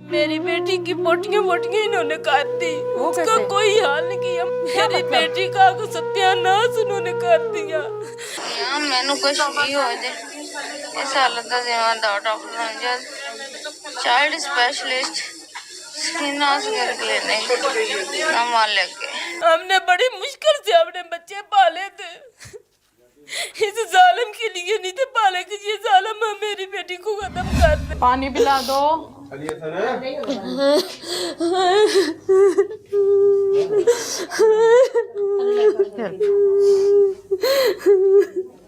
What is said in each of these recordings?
मेरी बेटी की मोटियां मोटियां इन्होंने काट दी, उसका कोई हाल नहीं किया। मेरी बेटी का सत्यानाश उन्होंने कर दिया। मैनू कुछ भी हो जाए इस हालत का जिम्मेदार doctor Amjad child specialist skin hospital clinic नाम लेके हमने बड़ी मुश्किल से अपने बच्चे पाले थे। इस जालिम के लिए नहीं थे पाले कि ये जालिम मेरी बेटी को खत्म कर दे। पानी पिला दो।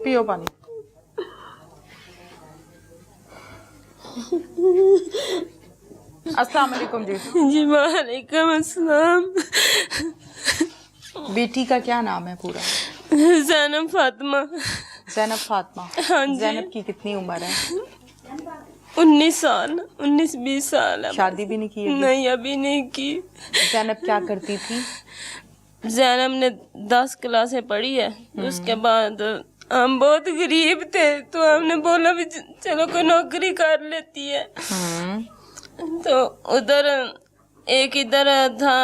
पियो पानी। अस्सलाम वालेकुम जी। जी वालेकुम अस्सलाम। बेटी का क्या नाम है पूरा? ज़ैनब फातिमा। ज़ैनब फातिमा। हाँ जी। ज़ैनब की कितनी उम्र है? 19 साल, 19-20 साल है। शादी भी नहीं की अभी? नहीं, अभी नहीं की। ज़ैनब क्या करती थी? ज़ैनब ने 10 क्लासें पढ़ी है। उसके बाद हम बहुत गरीब थे तो हमने बोला भी चलो कोई नौकरी कर लेती है। तो उधर एक इधर था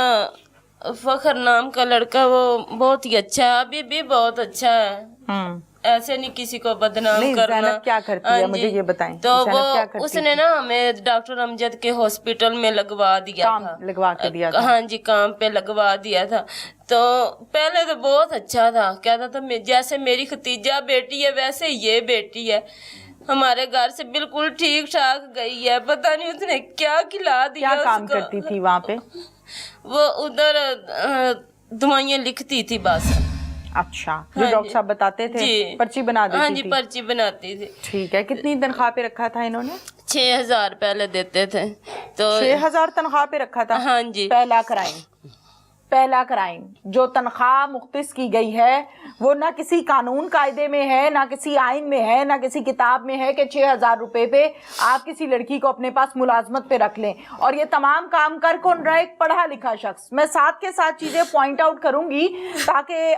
फखर नाम का लड़का, वो बहुत ही अच्छा है, अभी भी बहुत अच्छा है। ऐसे नहीं किसी को बदनाम करना। ज़ैनब क्या करती है मुझे ये बताएं। तो वो उसने ना हमें डॉक्टर अमजद के हॉस्पिटल में लगवा दिया था। लगवा के दिया था? हाँ जी, काम पे लगवा दिया था। तो पहले तो बहुत अच्छा था, कहता था जैसे मेरी खतीजा बेटी है वैसे ये बेटी है। हमारे घर से बिल्कुल ठीक ठाक गई है, पता नहीं उसने क्या खिला दिया। क्या काम करती थी वहाँ पे? वो उधर दवाइयाँ लिखती थी बस। अच्छा, जो डॉक्टर साहब बताते थे पर्ची बना देती थी? हाँ जी, पर्ची बनाती थी। ठीक है। कितनी तनख्वाह पे रखा था इन्होंने? 6,000 पहले देते थे। तो 6,000 तनख्वाह पे रखा था? हाँ जी। पहला क्राइम जो तनख्वाह मुख्तस की गई है वो ना किसी कानून कायदे में है, ना किसी आइन में है, ना किसी किताब में है कि 6,000 रुपए पे आप किसी लड़की को अपने पास मुलाजमत पे रख लें। और ये तमाम काम कर कौन रहा है? एक पढ़ा लिखा शख्स। मैं साथ के साथ चीजें पॉइंट आउट करूंगी ताकि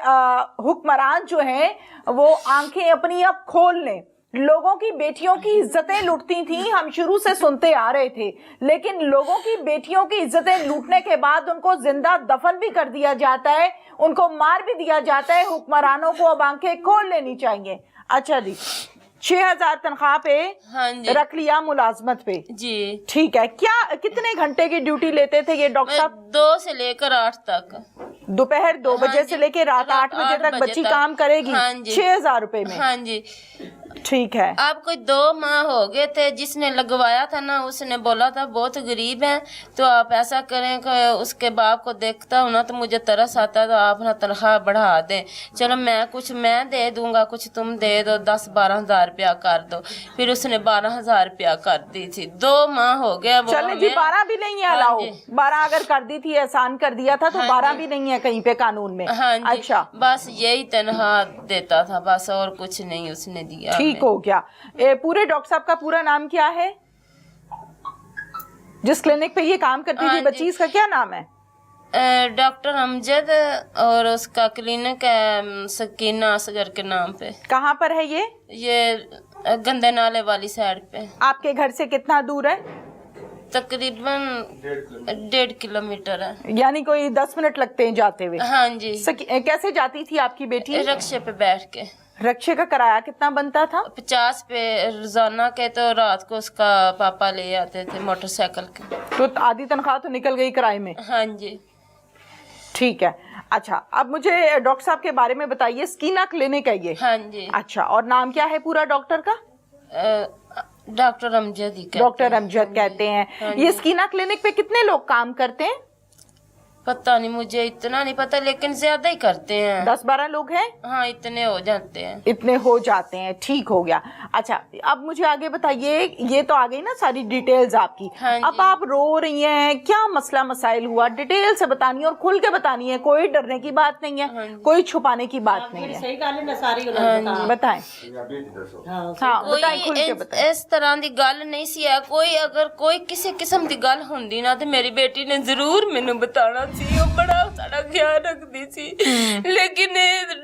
हुक्मरान जो हैं वो आंखें अपनी अब खोल लें। लोगों की बेटियों की इज्जतें लूटती थी, हम शुरू से सुनते आ रहे थे, लेकिन लोगों की बेटियों की इज्जतें लूटने के बाद उनको जिंदा दफन भी कर दिया जाता है, उनको मार भी दिया जाता है। हुक्मरानों को अब आंखें खोल लेनी चाहिए। अच्छा जी, 6,000 तनख्वाह पे हाँ जी रख लिया मुलाजमत पे जी। ठीक है। क्या कितने घंटे की ड्यूटी लेते थे ये डॉक्टर साहब? 2 से लेकर 8 तक। दोपहर 2 बजे से लेकर रात 8 बजे तक बच्ची काम करेगी? हाँ जी। 6,000 रुपए में? हाँ जी। ठीक है। आप कोई 2 माह हो गए थे, जिसने लगवाया था ना उसने बोला था बहुत गरीब है तो आप ऐसा करें कि उसके बाप को देखता हूँ ना तो मुझे तरस आता है तो आप ना तनख्वाह बढ़ा दें। चलो मैं दे दूंगा, कुछ तुम दे दो, 10-12 हज़ार रुपया कर दो। फिर उसने 12 हज़ार रुपया कर दी थी। 2 माह हो गया वो। चले जी, 12 भी नहीं है अलाउ। 12 अगर कर दी थी, एहसान कर दिया था तो 12 भी नहीं है कहीं पे कानून में। हाँ जी। अच्छा, बस यही तनख्वाह देता था बस, और कुछ नहीं उसने दिया। ठीक हो गया। पूरे डॉक्टर साहब का पूरा नाम क्या है? जिस क्लिनिक पे ये काम करती थी बच्ची, इसका क्या नाम है? डॉक्टर अमजद, और उसका क्लिनिक है सकीना असगर के नाम पे। कहाँ पर है ये? ये गंदे नाले वाली साइड पे। आपके घर से कितना दूर है? तकरीबन 1.5 किलोमीटर है। यानी कोई 10 मिनट लगते हैं जाते हुए? हाँ जी। कैसे जाती थी आपकी बेटी? रिक्शे पे बैठ के। रिक्शे का किराया कितना बनता था? 50 पे रोजाना के, तो रात को उसका पापा ले आते थे मोटरसाइकिल के। तो आधी तनख्वाह तो निकल गई किराए में? हाँ जी। ठीक है। अच्छा, अब मुझे डॉक्टर साहब के बारे में बताइए। स्कीना क्लिनिक है ये? हाँ जी। अच्छा, और नाम क्या है पूरा डॉक्टर का? डॉक्टर अमजद ही कहते हैं। डॉक्टर अमजद कहते हैं। ये स्कीना क्लिनिक पे कितने लोग काम करते हैं? पता नहीं, मुझे इतना नहीं पता, लेकिन ज्यादा ही करते हैं। 10-12 लोग हैं? हाँ, इतने हो जाते हैं। इतने हो जाते हैं, ठीक हो गया। अच्छा, अब मुझे आगे बताइए, ये तो आ गई ना सारी डिटेल्स आपकी। हाँ अब आप रो रही हैं, क्या मसला मसाइल हुआ, डिटेल से बतानी है और खुल के बतानी है, कोई डरने की बात नहीं है, कोई छुपाने की बात नहीं है। सही गल ना सारी बताएं। हाँ, बताएं, खुल के बताएं। इस तरह ਦੀ ਗੱਲ ਨਹੀਂ ਸੀ ਹੈ ਕੋਈ। ਅਗਰ ਕੋਈ ਕਿਸੇ ਕਿਸਮ ਦੀ ਗੱਲ ਹੁੰਦੀ ਨਾ ਤੇ ਮੇਰੀ ਬੇਟੀ ਨੇ ਜ਼ਰੂਰ ਮੈਨੂੰ ਬਤਾਉਣਾ ਸੀ। ਉਹ ਬੜਾ ਸਾਡਾ ਖਿਆਲ ਰੱਖਦੀ ਸੀ, ਲੇਕਿਨ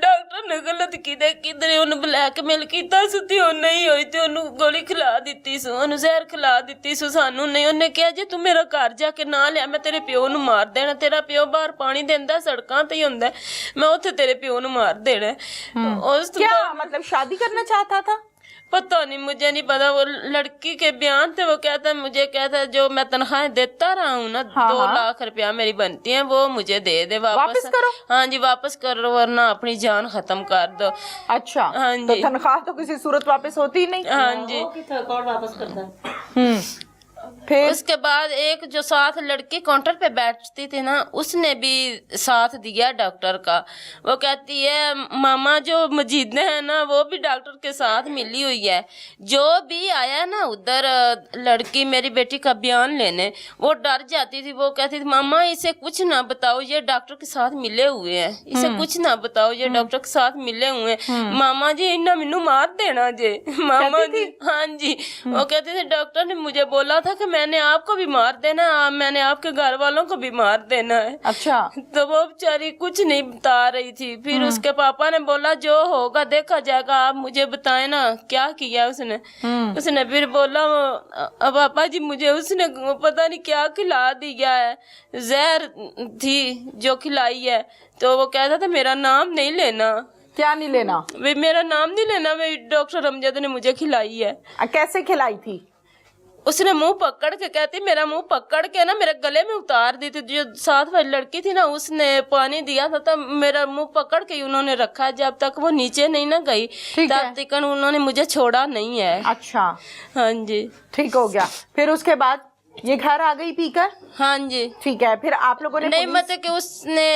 ਡਾਕਟਰ ਨੇ ਗਲਤ ਕੀਤਾ। ਕਿਧਰੇ ਉਹਨੂੰ ਬਲੈਕਮੇਲ ਕੀਤਾ ਸੀ ਤੇ ਉਹ ਨਹੀਂ ਹੋਈ ਤੇ ਉਹਨੂੰ ਗੋਲੀ ਖਿਲਾ ਦਿੱਤੀ ਸੀ, ਉਹਨੂੰ ਜ਼ਹਿਰ ਖਿਲਾ ਦਿੱਤੀ ਸੀ। ਸਾਨੂੰ ਨਹੀਂ, ਉਹਨੇ ਕਿਹਾ ਜੇ ਤੂੰ ਮੇਰਾ ਘਰ ਜਾ ਕੇ ਨਾ ਲਿਆ ਮੈਂ ਤੇਰੇ ਪਿਓ ਨੂੰ ਮਾਰ ਦੇਣਾ। ਤੇਰਾ ਪਿਓ ਬਾਹਰ ਪਾਣੀ ਦਿੰਦਾ, ਸੜਕਾਂ ਤੇ ਹੀ ਹੁੰਦਾ, ਮੈਂ ਉੱਥੇ ਤੇਰੇ ਪਿਓ ਨੂੰ ਮਾਰ ਦੇਣਾ। ਉਸ ਤੋਂ क्या मतलब शादी करना चाहता था? पता नहीं, मुझे नहीं पता। वो लड़की के बयान थे, वो कहता है, मुझे कहता है जो मैं तनख्वाह देता रहा हूँ ना, 2 लाख रुपया मेरी बनती है, वो मुझे दे दे वापस करो। हाँ जी, वापस करो वरना अपनी जान खत्म कर दो। अच्छा, हाँ तो जी। तनख्वाह तो किसी सूरत वापस होती ही नहीं। हाँ जी। कौन वापस करता है? फिर उसके बाद एक जो साथ लड़की काउंटर पे बैठती थी ना, उसने भी साथ दिया डॉक्टर का। वो कहती है मामा जो मजीद है ना वो भी डॉक्टर के साथ मिली हुई है। जो भी आया ना उधर लड़की मेरी बेटी का बयान लेने, वो डर जाती थी। वो कहती थी मामा इसे कुछ ना बताओ, ये डॉक्टर के साथ मिले हुए हैं, इसे कुछ ना बताओ, ये डॉक्टर के साथ मिले हुए हैं। मामा जी इन्हें मैनू मार देना जे। मामा जी हाँ जी, वो कहते थे डॉक्टर ने मुझे बोला था कि मैंने आपको भी मार देना, मैंने आपके घर वालों को भी मार देना है। अच्छा, तो वो बेचारी कुछ नहीं बता रही थी। फिर उसके पापा ने बोला जो होगा देखा जाएगा, आप मुझे बताएं ना क्या किया उसने। उसने फिर बोला पापा जी मुझे उसने पता नहीं क्या खिला दिया है, जहर थी जो खिलाई है। तो वो कहता था मेरा नाम नहीं लेना। क्या नहीं लेना? वे मेरा नाम नहीं लेना, वे डॉक्टर अमजद ने मुझे खिलाई है। कैसे खिलाई थी? उसने मुंह पकड़ के, कहती मेरा मुंह पकड़ के ना मेरे गले में उतार दी थी। जो साथ वाली लड़की थी ना उसने पानी दिया था, तब मेरा मुंह पकड़ के ही उन्होंने रखा। जब तक वो नीचे नहीं ना गई तब तक उन्होंने मुझे छोड़ा नहीं है। अच्छा, हाँ जी, ठीक हो गया। फिर उसके बाद ये घर आ गई पीकर? हाँ जी। ठीक है, फिर आप लोगों ने नहीं मतलब कि उसने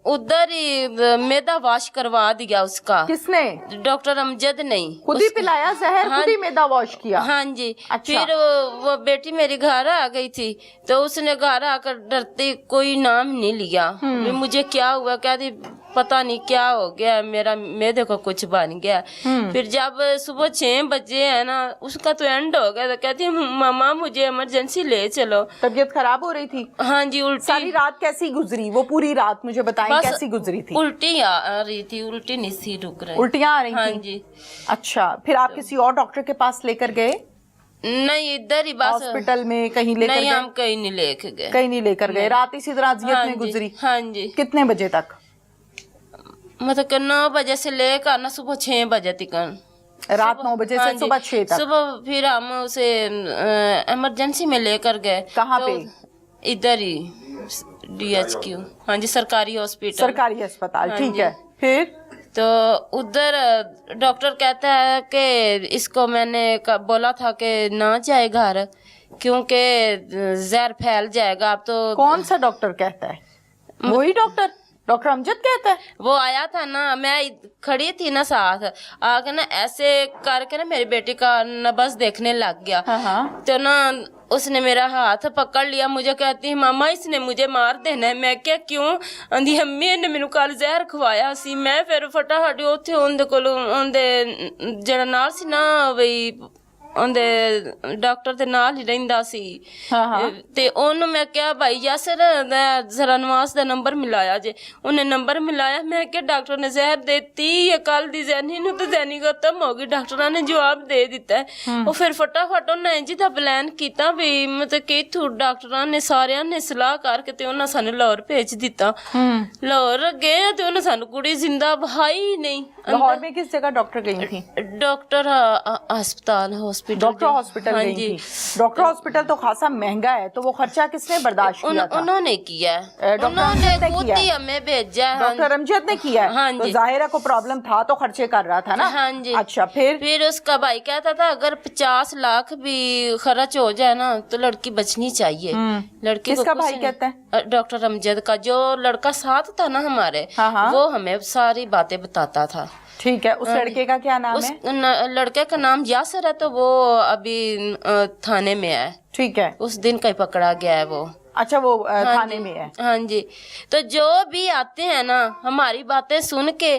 उधर ही मैदा वाश करवा दिया उसका। किसने? डॉक्टर अमजद नहीं, खुद ही पिलाया जहर? हाँ, खुद ही मैदा वॉश किया? हाँ जी। अच्छा। फिर वो बेटी मेरी घर आ गई थी तो उसने घर आकर डरती कोई नाम नहीं लिया। भी मुझे क्या हुआ, कहती पता नहीं क्या हो गया, मेरा मैदे को कुछ बन गया। फिर जब सुबह 6 बजे है ना उसका तो एंड हो गया, तो कहती है मामा मुझे इमरजेंसी ले चलो। तबीयत खराब हो रही थी? हाँ जी, उल्टी। सारी रात कैसी गुजरी? वो पूरी रात मुझे बताएं बस कैसी गुजरी थी? उल्टी आ रही थी, उल्टी नहीं सी रुक रही। उल्टियां आ रही हाँ थी? जी। अच्छा, फिर आप किसी और डॉक्टर के पास लेकर गए? नहीं, इधर ही बस हॉस्पिटल में कहीं लेकर नहीं, गए? हम कहीं नहीं लेके गए। कहीं नहीं लेकर गए। रात इसी तरह अजियत हाँ में जी, गुजरी? हाँ जी। कितने बजे तक? मतलब कि 9 बजे से लेकर ना सुबह 6 बजे तक। रात 9 बजे से सुबह 6 तक? सुबह फिर हम उसे इमरजेंसी में लेकर गए। कहाँ पे? इधर ही DHQ, हाँ जी, सरकारी हॉस्पिटल, सरकारी अस्पताल। ठीक है, फिर? तो उधर डॉक्टर कहता है कि इसको मैंने बोला था कि ना जाए घर क्योंकि जहर फैल जाएगा। अब तो कौन सा डॉक्टर कहता है? वही डॉक्टर अमजद कहता है? वो आया था ना, मैं खड़ी थी ना साथ, आके ना ऐसे करके ना मेरी बेटी का नब्ज देखने लग गया। हाँ। तो ना उसने मेरा हाथ पकड़ लिया, मुझे कहती है मामा इसने मुझे मार देना है। मैं क्या क्यों? आंधी अम्मी ने मैनू कल जहर खवाया सी। मैं फिर फटाफट उत्थे उनदे कोल उनदे जेड़ा नाल सी ना बई ਉਹਦੇ ਡਾਕਟਰ ਦੇ ਨਾਲ ਹੀ ਰਹਿੰਦਾ ਸੀ। ਤੇ ਉਹਨੂੰ ਮੈਂ ਕਿਹਾ ਭਾਈ ਯਾਸਰ ਜ਼ਰਾ ਨਵਾਜ਼ ਦਾ ਨੰਬਰ ਮਿਲਾਇਆ ਜੇ। ਉਹਨੇ ਨੰਬਰ ਮਿਲਾਇਆ। ਮੈਂ ਕਿਹਾ ਡਾਕਟਰ ਨੇ ਜ਼ਹਿਰ ਦਿੱਤੀ ਇਹ ਕੱਲ ਦੀ ਜ਼ੈਨੀ ਨੂੰ ਤਾਂ ਜ਼ੈਨੀ ਖਤਮ ਹੋ ਗਈ। ਡਾਕਟਰਾਂ ਨੇ ਜਵਾਬ ਦੇ ਦਿੱਤਾ। ਉਹ ਫਿਰ ਫਟਾਫਟ ਉਹਨੇ ਇੰਜ ਦਾ ਪਲਾਨ ਕੀਤਾ ਵੀ ਮਤਲਬ ਕਿ ਇੱਥੋਂ ਡਾਕਟਰਾਂ ਨੇ ਸਾਰਿਆਂ ਨੇ ਸਲਾਹ ਕਰਕੇ ਤੇ ਉਹਨਾਂ ਸਾਨੂੰ ਲਾਹੌਰ ਭੇਜ ਦਿੱਤਾ। ਲਾਹੌਰ ਗਏ ਤੇ ਉਹਨੇ ਸਾਨੂੰ ਕੁੜੀ ਜ਼ਿੰਦਾ ਬਹਾਈ ਨਹੀਂ। लाहौर में किस जगह डॉक्टर गई थी? डॉक्टर अस्पताल हॉस्पिटल डॉक्टर हॉस्पिटल हाँ गई जी। थी। डॉक्टर हॉस्पिटल तो खासा महंगा है, तो वो खर्चा किसने बर्दाश्त किया था? उन्होंने किया है, डॉक्टर उन्होंने अमजद ने खुद किया ही है? हमें भेजा है। डॉक्टर अमजद ने किया है? हाँ तो जी। जाहिर है को प्रॉब्लम था तो खर्चे कर रहा था ना। हाँ जी। अच्छा, फिर उसका भाई कहता था अगर 50 लाख भी खर्च हो जाए ना तो लड़की बचनी चाहिए। लड़की किसका को भाई कुछ कहता है? नहीं- डॉक्टर अमजद का, जो लड़का साथ था ना हमारे, हाँ, हाँ। वो हमें सारी बातें बताता था। ठीक है, उस लड़के का क्या नाम है? लड़के का नाम यासर है, तो वो अभी थाने में है। ठीक है, उस दिन कहीं पकड़ा गया है वो। अच्छा वो हाँ थाने जी, में है। हाँ जी। तो जो भी आते हैं ना हमारी बातें सुन के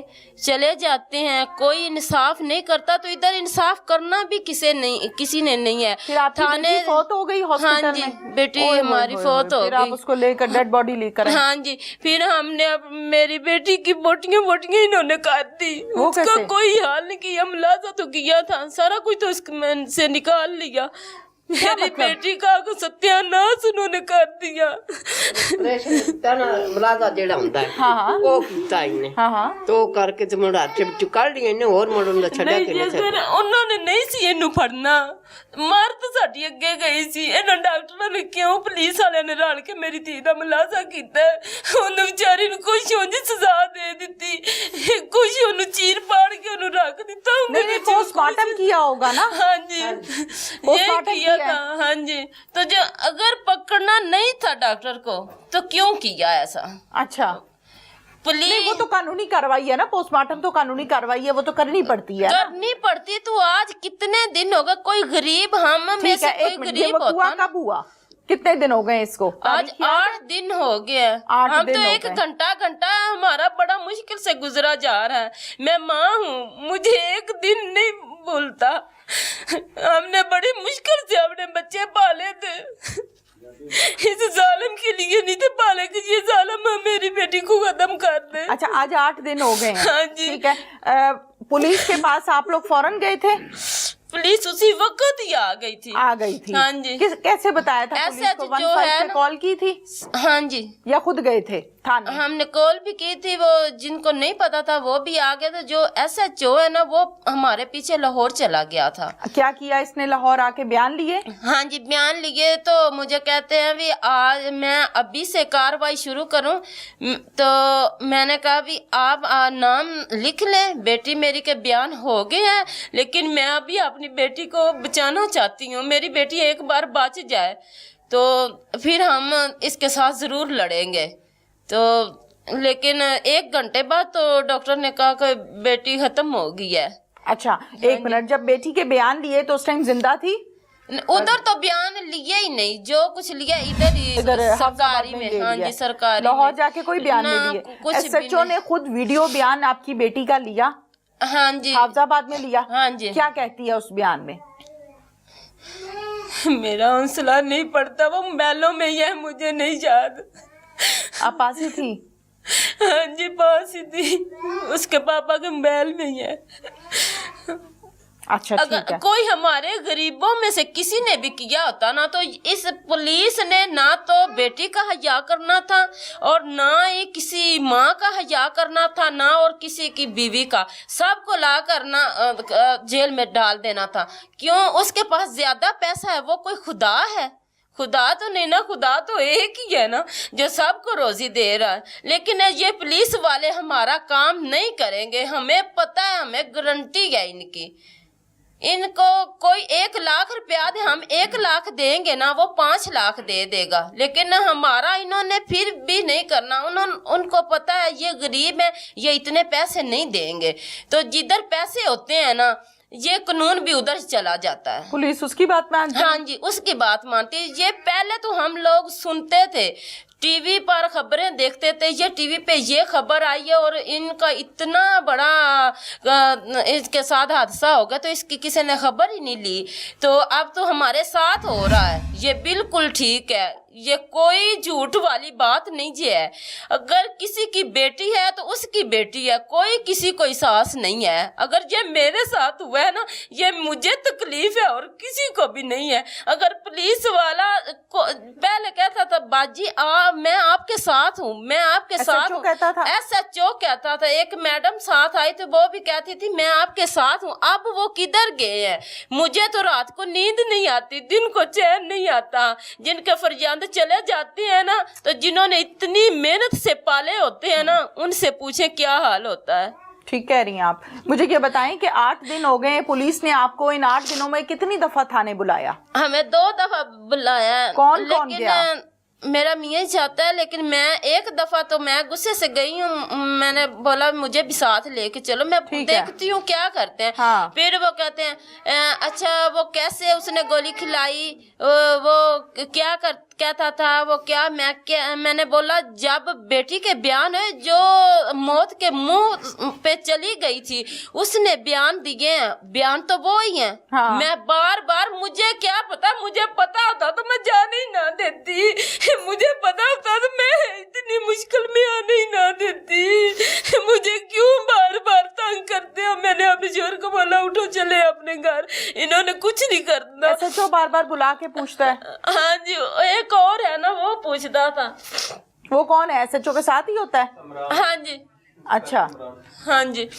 चले जाते हैं, कोई इंसाफ नहीं करता। तो इधर इंसाफ करना भी किसी ने नहीं है। फिर आपकी बेटी फौत हो गई हॉस्पिटल हाँ जी, में? बेटी ओए हमारी होए फौत हो फिर आप गई। उसको लेकर डेड बॉडी लेकर आए? हाँ जी, फिर हमने अब मेरी बेटी की बोटियां इन्होंने काट दी। वो उसका कैसे? कोई हाल नहीं किया, मुलाजा तो किया था, सारा कुछ तो से निकाल लिया। मेरी मतलब? बेटी का सत्यानाश उन्होंने कर दिया। ਮੁਲਾਜ਼ਾ ਜਿਹੜਾ ਹੁੰਦਾ ਹੈ हाँ हाँ ਉਹ ਕੀਤਾ ਇਹਨੇ हाँ हाँ ਤੋ ਕਰਕੇ ਤੇ ਮੁੰਡਾ ਚ ਕੱਢ ਲਈ ਇਹਨੇ ਹੋਰ ਮੁੰਡੇ ਦਾ ਛੱਡਿਆ ਨਹੀਂ ਕਿ ਜੀ, ਨਹੀਂ ਅਗਰ ਉਹਨਾਂ ਨੇ ਨਹੀਂ ਸੀ ਇਹਨੂੰ ਫੜਨਾ, ਮਾਰ ਤਾਂ ਸਾਡੀ ਅੱਗੇ ਗਈ ਸੀ। ਇਹਨਾਂ ਡਾਕਟਰਾਂ ਨੇ ਕਿਉਂ, ਪੁਲਿਸ ਵਾਲਿਆਂ ਨੇ ਰਲ ਕੇ ਮੇਰੀ ਧੀ ਦਾ ਮੁਲਾਜ਼ਾ ਕੀਤਾ। ਉਹਨੂੰ ਵਿਚਾਰੀ ਨੂੰ ਕੁਛ ਉਂਝ ਸਜ਼ਾ ਦੇ ਦਿੱਤੀ, ਕੁਛ ਉਹਨੂੰ ਚੀਰ ਪਾੜ ਕੇ ਉਹਨੂੰ ਰੱਖ ਦਿੱਤਾ। ਉਹਦੇ नहीं नहीं ਵਿੱਚ पोस्टमार्टम किया होगा ना? हाँ जी, ये पोस्टमार्टम किया किया था। हाँ जी, तो जो अगर पकड़ना नहीं था डॉक्टर को तो क्यों किया ऐसा? अच्छा, नहीं पुलिस वो तो कानूनी कार्रवाई है ना, पोस्टमार्टम तो कानूनी कार्रवाई है, वो तो करनी पड़ती है ना। करनी पड़ती। तो आज कितने दिन हो गए, कोई गरीब हम में ठीक से है, कोई एक मिनट, ये गरीब वकुआ होता ना। कब हुआ? कितने दिन हो गए इसको? आज तारीख याद है? 8 दिन हो गए। 8 हम दिन तो हो एक गए। घंटा हमारा बड़ा मुश्किल से गुजरा जा रहा है। मैं माँ हूँ, मुझे एक दिन नहीं भूलता। हमने बड़ी मुश्किल से अपने बच्चे पाले थे। इस जालिम के लिए नहीं थे पाले कि ये जालिम मेरी बेटी को खत्म कर दे। अच्छा, आज 8 दिन हो गए हैं। हाँ जी। ठीक है, पुलिस के पास आप लोग फौरन गए थे? पुलिस उसी वक्त ही आ गई थी। आ गई थी? हाँ जी। कैसे बताया था पुलिस ऐसे को? जो 15 है पे ना- कॉल की थी हाँ जी, या खुद गए थे थाने? हमने कॉल भी की थी। वो जिनको नहीं पता था वो भी आ गए थे। जो SHO है ना वो हमारे पीछे लाहौर चला गया था। क्या किया इसने लाहौर आके? बयान लिए? हाँ जी, बयान लिए। तो मुझे कहते हैं भी आज मैं अभी से कार्रवाई शुरू करूं। तो मैंने कहा भी आप नाम लिख लें, बेटी मेरी के बयान हो गए हैं, लेकिन मैं अभी अपनी बेटी को बचाना चाहती हूँ। मेरी बेटी एक बार बच जाए तो फिर हम इसके साथ ज़रूर लड़ेंगे। तो लेकिन 1 घंटे बाद तो डॉक्टर ने कहा कि बेटी ख़त्म हो गई है। अच्छा, एक मिनट, जब बेटी के बयान लिए तो उस टाइम जिंदा थी? उधर तो बयान लिए ही नहीं, जो कुछ लिया इधर ही इधर सरकारी ले में। हाँ लिया। जी, सरकारी लाहौर में। जाके कोई बयान ना, नहीं कुछ लिए? भी SHO नहीं। ने खुद वीडियो बयान आपकी बेटी का लिया? हाँ जी, हाफजाबाद में लिया? हाँ जी। क्या कहती है उस बयान में? मेरा हौसला नहीं पड़ता, वो बैलों में ही है, मुझे नहीं याद। आप पास ही थी? हाँ जी, पास ही थी, उसके पापा के बैल में ही है। अच्छा, ठीक अगर है। कोई हमारे गरीबों में से किसी ने भी किया होता ना, तो इस पुलिस ने ना तो बेटी का हया करना था और ना ही किसी माँ का हया करना था, ना और किसी की बीवी का। सबको ला कर ना जेल में डाल देना था। क्यों? उसके पास ज्यादा पैसा है, वो कोई खुदा है? खुदा तो नहीं ना, खुदा तो एक ही है ना जो सबको रोजी दे रहा है। लेकिन ये पुलिस वाले हमारा काम नहीं करेंगे, हमें पता है, हमें गारंटी है इनकी। इनको कोई 1 लाख रुपया दे, हम 1 लाख देंगे ना, वो 5 लाख दे देगा। लेकिन हमारा इन्होंने फिर भी नहीं करना। उनको पता है ये गरीब है, ये इतने पैसे नहीं देंगे। तो जिधर पैसे होते हैं ना, ये कानून भी उधर चला जाता है। पुलिस उसकी बात मानती है? हाँ जी, उसकी बात मानती है। ये पहले तो हम लोग सुनते थे, टीवी पर खबरें देखते थे, ये टीवी पे ये खबर आई है और इनका इतना बड़ा इसके साथ हादसा हो गया, तो इसकी किसी ने खबर ही नहीं ली। तो अब तो हमारे साथ हो रहा है, ये बिल्कुल ठीक है। ये कोई झूठ वाली बात नहीं जी है। अगर किसी की बेटी है तो उसकी बेटी है, कोई किसी को एहसास नहीं है। अगर ये मेरे साथ हुआ है ना, ये मुझे तकलीफ है और किसी को भी नहीं है। अगर पुलिस वाला को पहले कहता था बाजी मैं आपके साथ हूँ, मैं आपके साथ SHO हूँ, कहता था? SHO कहता था। एक मैडम साथ आई तो वो भी कहती थी मैं आपके साथ हूँ। अब वो किधर गए हैं? मुझे तो रात को नींद नहीं आती, दिन को चैन नहीं आता। जिनके फरजंद चले जाते हैं ना, तो जिन्होंने इतनी मेहनत से पाले होते हैं ना, उनसे पूछें क्या हाल होता है। ठीक कह रही हैं आप। मुझे ये बताएं कि 8 दिन हो गए, पुलिस ने आपको इन 8 दिनों में कितनी दफा थाने बुलाया? हमें 2 दफा बुलाया है। कौन लेकिन गया? मेरा मियाँ ही चाहता है, लेकिन मैं एक दफा तो मैं गुस्से से गई हूँ। मैंने बोला मुझे भी साथ लेके चलो, मैं देखती हूँ क्या करते हैं। हाँ। फिर वो कहते हैं अच्छा वो कैसे उसने गोली खिलाई, वो क्या कहता था, वो क्या मैंने बोला जब बेटी के बयान है जो मौत के मुंह पे चली गई थी उसने बयान दिए हैं, बयान तो वो ही हैं। हाँ। मैं बार बार मुझे क्या पता, मुझे पता होता तो मैं जाने ही ना देती, मुझे पता होता तो मैं इतनी मुश्किल में आने ही ना देती। मुझे क्यों बार बार तंग करते हैं? मैंने अपने जोर को बोला उठो चले अपने घर, इन्होंने कुछ नहीं करना। SHO बार बार बुला के पूछता है? हाँ जी, एक और है ना वो पूछता था। वो कौन है? SHO के साथ ही होता है? हाँ जी। अच्छा हाँ जी।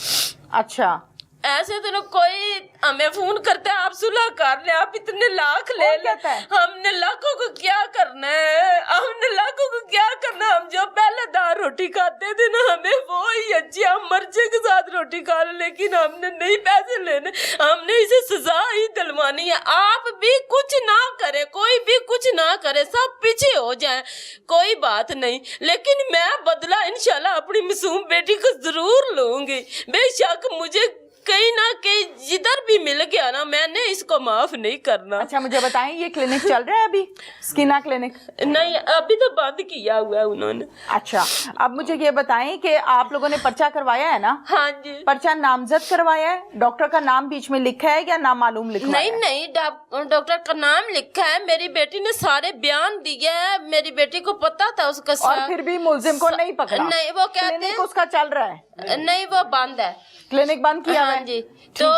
अच्छा। ऐसे तो ना कोई हमें फोन करते हैं आप सुलह कर ले, आप इतने लाख ले कौन ले, कहता है? हमने लाखों को क्या करना है, हमने लाखों को क्या करना। हम जो पहले दाल रोटी खाते थे ना, हमें वो ही अच्छी, हम मर्जी के साथ रोटी खा ले, लेकिन हमने नहीं पैसे लेने, हमने इसे सजा ही दिलवानी है। आप भी कुछ ना करे, कोई भी कुछ ना करे, सब पीछे हो जाए, कोई बात नहीं, लेकिन मैं बदला इंशाल्लाह अपनी मासूम बेटी को जरूर लूंगी। बेशक मुझे कहीं ना कहीं जिधर भी मिल गया ना, मैंने इसको माफ नहीं करना। अच्छा मुझे बताएं, ये क्लिनिक चल रहा है अभी, स्किना क्लिनिक? नहीं, अभी तो बंद किया हुआ है उन्होंने। अच्छा, अब मुझे ये बताएं कि आप लोगों ने पर्चा करवाया है ना? हाँ जी। पर्चा नामजद करवाया है? डॉक्टर का नाम बीच में लिखा है या नामालूम लिखा है? नहीं नहीं, डॉक्टर का नाम लिखा है, मेरी बेटी ने सारे बयान दिए हैं, मेरी बेटी को पता था उसका और फिर भी मुलजिम को नहीं पकड़ा? नहीं, वो कहते क्लिनिक हैं उसका चल रहा है? नहीं, वो बंद है, क्लिनिक बंद किया हाँ है? जी। तो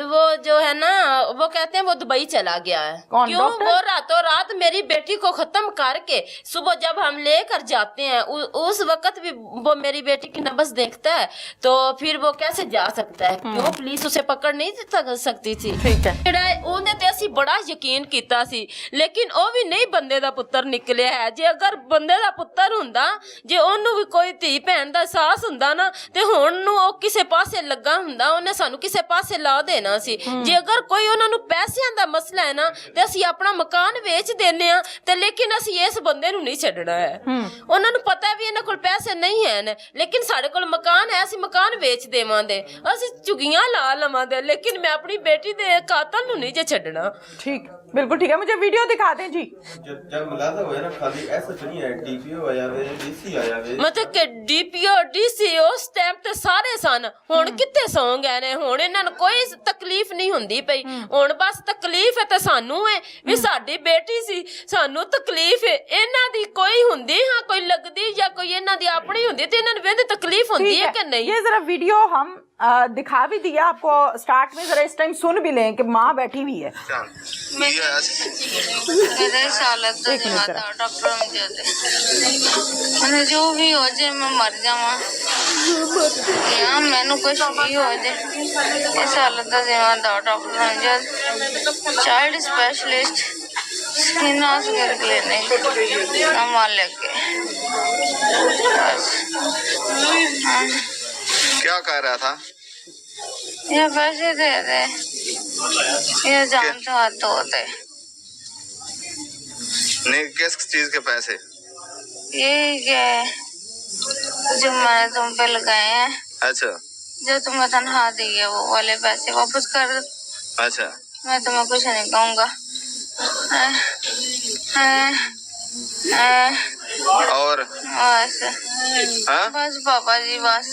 वो जो है ना, वो कहते हैं वो दुबई चला गया है। कौन, क्यों? डॉक्टर? वो रातों रात मेरी बेटी को खत्म करके सुबह जब हम लेकर जाते हैं उस वक्त भी वो मेरी बेटी की नब्ज देखता है, तो फिर वो कैसे जा सकता है? क्यों पुलिस उसे पकड़ नहीं सकती थी? ठीक है। ਉਹਨੇ ਤੇ ਅਸੀਂ ਬੜਾ ਯਕੀਨ ਕੀਤਾ ਸੀ, ਲੇਕਿਨ ਉਹ ਵੀ ਨਹੀਂ ਬੰਦੇ ਦਾ ਪੁੱਤਰ ਨਿਕਲਿਆ ਹੈ। ਜੇ ਅਗਰ ਬੰਦੇ ਦਾ ਪੁੱਤਰ ਹੁੰਦਾ, ਜੇ ਉਹਨੂੰ ਵੀ ਕੋਈ ਧੀ ਭੈਣ ਦਾ ਅਹਿਸਾਸ ਹੁੰਦਾ ਨਾ, ਤੇ ਹੁਣ ਨੂੰ ਉਹ ਕਿਸੇ ਪਾਸੇ ਲੱਗਾ ਹੁੰਦਾ, ਉਹਨੇ ਸਾਨੂੰ ਕਿਸੇ ਪਾਸੇ ਲਾ ਦੇਣਾ ਸੀ। ਜੇ ਅਗਰ ਕੋਈ ਉਹਨਾਂ ਨੂੰ ਪੈਸਿਆਂ ਦਾ ਮਸਲਾ ਹੈ ਨਾ, ਤੇ ਅਸੀਂ ਆਪਣਾ ਮਕਾਨ ਵੇਚ ਦਿੰਨੇ ਆ, ਤੇ ਲੇਕਿਨ ਅਸੀਂ ਇਸ ਬੰਦੇ ਨੂੰ ਨਹੀਂ ਛੱਡਣਾ ਹੈ। ਉਹਨਾਂ ਨੂੰ ਪਤਾ ਵੀ ਇਹਨਾਂ ਕੋਲ ਪੈਸੇ ਨਹੀਂ ਹਨ, ਲੇਕਿਨ ਸਾਡੇ ਕੋਲ ਮਕਾਨ ਹੈ, ਅਸੀਂ ਮਕਾਨ ਵੇਚ ਦੇਵਾਂਗੇ, ਅਸੀਂ ਝੁਗੀਆਂ ਲਾ ਲਵਾਂਗੇ, ਲੇਕਿਨ मैं अपनी बेटी दे कातल नु नहीं जे छड़ना। ठीक, बिल्कुल ठीक है। मुझे वीडियो दिखा दें जी। जब मुलाजा होया ना, खाली ऐसा तो नहीं है, डीपीओ आया वे, डीसी आया वे, मतलब कि डीपीओ डीसी उस टाइम ते सारे सन, हुन कित्थे सौ गए ने, हुन इन्हां नूं कोई तकलीफ नहीं हुंदी पई, हुन बस तकलीफ है ते सानू है भी साडी बेटी सी, सानू तकलीफ है, इन्हां दी कोई हुंदी, हां कोई लगदी या कोई इन्हां दी अपनी हुंदी ते इन्हां नूं वेंदी तकलीफ हुंदी है कि नहीं? ये जरा वीडियो हम दिखा भी दिया आपको स्टार्ट में, जरा इस टाइम सुन भी लें कि माँ बैठी हुई है। मेरे हालत तो ज्यादा डॉक्टर मैंने जो भी हो जाए मैं मर जावा, या मैनू कुछ भी हो जाए, इस हालत का जिम्मेदार doctor child specialist skin hospital clinic नाम लग गए बस। क्या कह रहा था? ये पैसे दे दे, ये जान से हाथ धो दे। नहीं, किस चीज के पैसे? ये क्या है जो मैंने तुम पे लगाए हैं? अच्छा। जो तुम्हें तनख्वाह दी है वो वाले पैसे वापस कर। अच्छा। मैं तुम्हें कुछ नहीं कहूँगा। और बस हाँ? बस पापा जी बस।